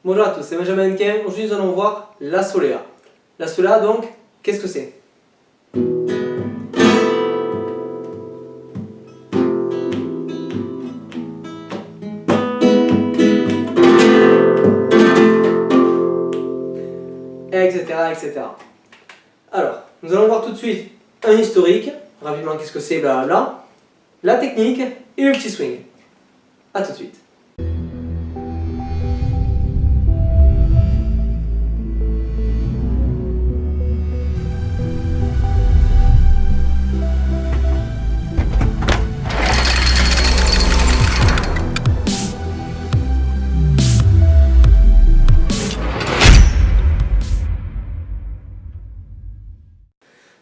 Bonjour à tous, c'est Benjamin Hennequin. Aujourd'hui nous allons voir la solea. La solea donc, qu'est-ce que c'est? Etc. Alors, nous allons voir tout de suite un historique, rapidement qu'est-ce que c'est, blablabla, la technique et le petit swing. A tout de suite.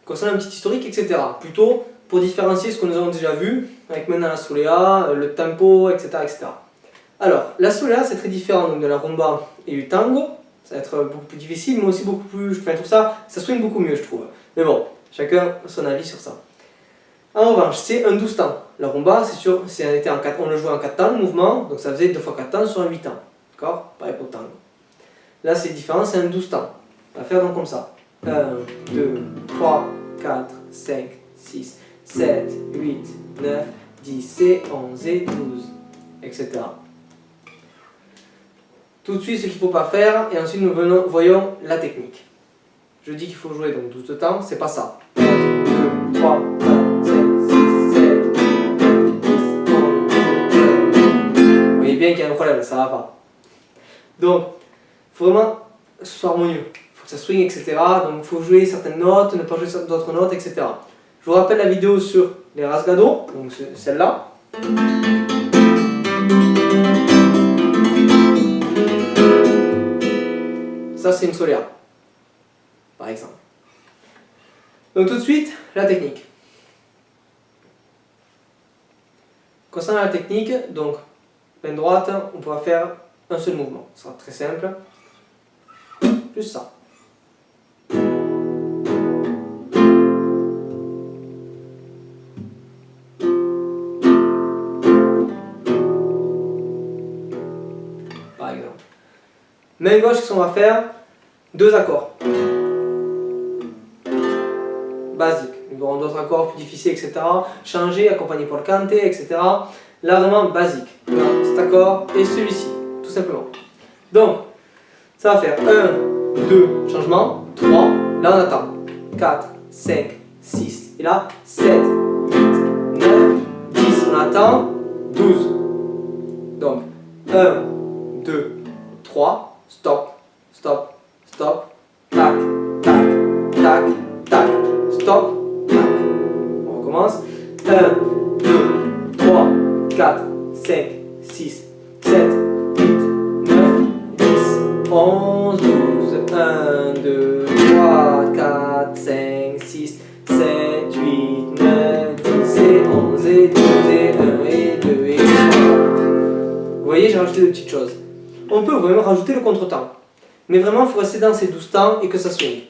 Concernant un petit historique, etc. Plutôt pour différencier ce que nous avons déjà vu, avec maintenant la solea, le tempo, etc. Alors, la solea c'est très différent donc, de la rumba et du tango. Ça va être beaucoup plus difficile, mais aussi beaucoup plus... Enfin, tout ça, ça swing beaucoup mieux, je trouve. Mais bon, chacun son avis sur ça. En revanche, c'est un 12 temps. La rumba, c'est sûr, on le jouait en 4 temps, le mouvement, donc ça faisait 2 fois 4 temps sur un 8 temps. D'accord? Pareil pour le tango. Là, c'est différent, c'est un 12 temps. On va faire donc comme ça. 1, 2, 3, 4, 5, 6, 7, 8, 9, 10 et 11 et 12, etc. Tout de suite ce qu'il ne faut pas faire et ensuite nous voyons la technique. Je dis qu'il faut jouer donc 12 temps, c'est pas ça. 1, 2, 3, 4, 5, 6, 7, 8, 9, 10, 11, 12. Vous voyez bien qu'il y a un problème, ça va pas. Donc, il faut vraiment que ce soit harmonieux. Que ça swing, etc. Donc il faut jouer certaines notes, ne pas jouer d'autres notes, etc. Je vous rappelle la vidéo sur les rasgados, donc celle-là. Ça c'est une solea, par exemple. Donc tout de suite, la technique. Concernant la technique, donc main droite, on pourra faire un seul mouvement. Ce sera très simple. Juste ça. Par exemple. Main gauche, qu'est-ce qu'on va faire? 2 accords. Basique. Nous aurons d'autres accords plus difficiles, etc. Changer, accompagner pour le canter, etc. Là, vraiment basique. Là, cet accord et celui-ci, tout simplement. Donc, ça va faire 1, 2, changement, 3. Là, on attend. 4, 5, 6. Et là, 7, 8, 9, 10. On attend. 12. Donc, 1, 2, 3, stop, stop, stop, tac, tac, tac, tac, stop, tac. On recommence. 1, 2, 3, 4, 5, 6, 7, 8, 9, 10, 11, 12. 1, 2, 3, 4, 5, 6, 7, 8, 9, 10 et 11 et 12 et 1 et 2 et 3. Vous voyez, j'ai rajouté des petites choses. On peut vraiment rajouter le contretemps. Mais vraiment, il faut rester dans ces 12 temps et que ça swing.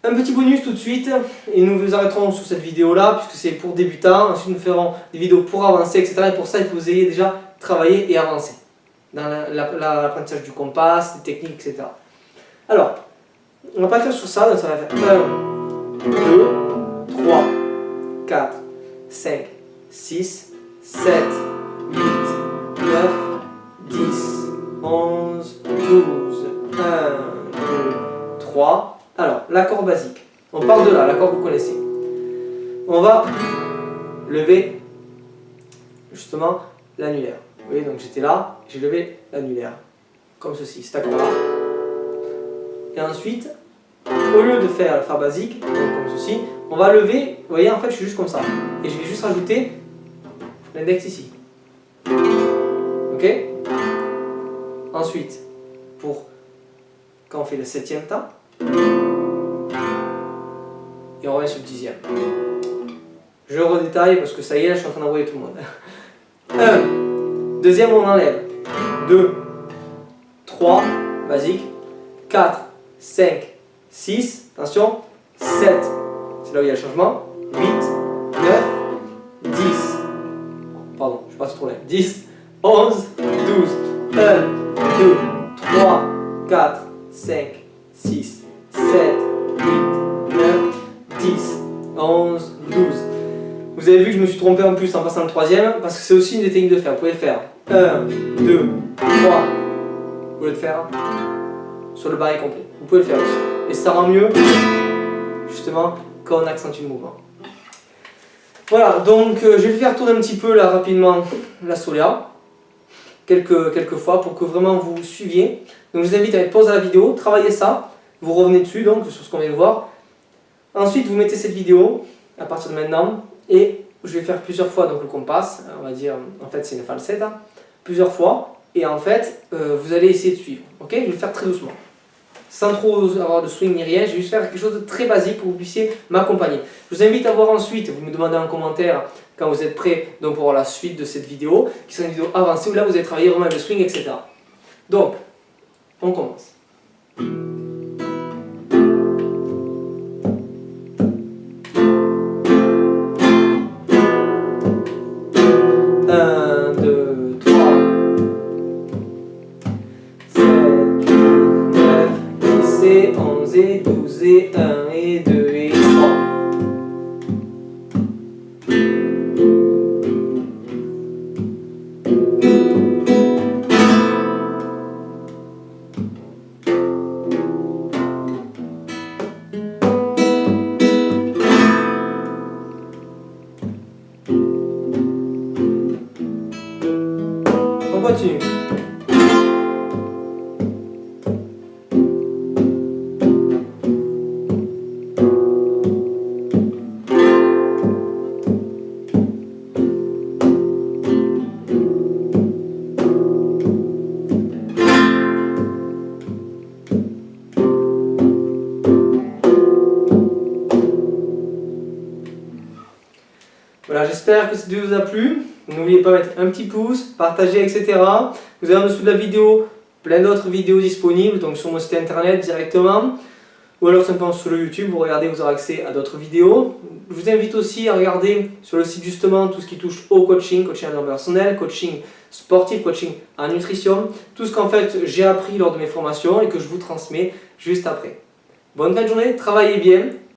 Un petit bonus tout de suite, et nous vous arrêterons sur cette vidéo-là, puisque c'est pour débutants. Ensuite, nous ferons des vidéos pour avancer, etc. Et pour ça, il faut que vous ayez déjà travaillé et avancé dans l'apprentissage du compas, des techniques, etc. Alors, on va partir sur ça, donc ça va faire 1, 2, 3, 4, 5, 6, 7, 8, 9, 10, 11, 12, 1, 2, 3. Alors, l'accord basique. On part de là, l'accord que vous connaissez. On va lever justement l'annulaire. Vous voyez, donc j'étais là, j'ai levé l'annulaire. Comme ceci, cet accord-là. Et ensuite, au lieu de faire le fa basique, donc comme ceci, on va lever, vous voyez, en fait, je suis juste comme ça. Et je vais juste rajouter l'index ici. Ok? Ensuite, pour quand on fait le 7e temps, et on revient sur le 10e. Je redétaille parce que ça y est, je suis en train d'envoyer tout le monde. 1, deuxième on enlève. 2, 3, basique. 4, 5, 6, attention, 7, c'est là où il y a le changement. 8, 9, 10. Pardon, je suis parti trop loin. 10, 11, 12. 1, 2, 3, 4, 5, 6, 7, 8, 9, 10, 11, 12. Vous avez vu que je me suis trompé en plus en passant le troisième, parce que c'est aussi une des techniques de faire. Vous pouvez faire 1, 2, 3. Vous pouvez le faire sur le barré complet. Vous pouvez le faire aussi. Et ça rend mieux, justement, quand on accentue le mouvement. Voilà, donc je vais faire tourner un petit peu là rapidement la Solia. Quelques fois pour que vraiment vous suiviez. Donc je vous invite à mettre pause à la vidéo, travaillez ça, vous revenez dessus donc sur ce qu'on vient de voir. Ensuite vous mettez cette vidéo à partir de maintenant et je vais faire plusieurs fois donc le compas, on va dire en fait c'est une falsette, hein, plusieurs fois et en fait vous allez essayer de suivre. Ok, je vais le faire très doucement. Sans trop avoir de swing ni rien, je vais juste faire quelque chose de très basique pour que vous puissiez m'accompagner. Je vous invite à voir ensuite, vous me demandez en commentaire quand vous êtes prêts donc pour voir la suite de cette vidéo, qui sera une vidéo avancée où là vous allez travailler vraiment le swing, etc. Donc, on commence. 1, 2, 3, 7, 8, 9, 10 et 11 et 12 et 1 et 2 et 3. On continue. Voilà, j'espère que cette vidéo vous a plu. N'oubliez pas de mettre un petit pouce, partager, etc. Vous avez en dessous de la vidéo plein d'autres vidéos disponibles, donc sur mon site internet directement, ou alors simplement sur le YouTube, vous regardez, vous aurez accès à d'autres vidéos. Je vous invite aussi à regarder sur le site justement tout ce qui touche au coaching, coaching en développement personnel, coaching sportif, coaching en nutrition, tout ce qu'en fait j'ai appris lors de mes formations et que je vous transmets juste après. Bonne fin de journée, travaillez bien.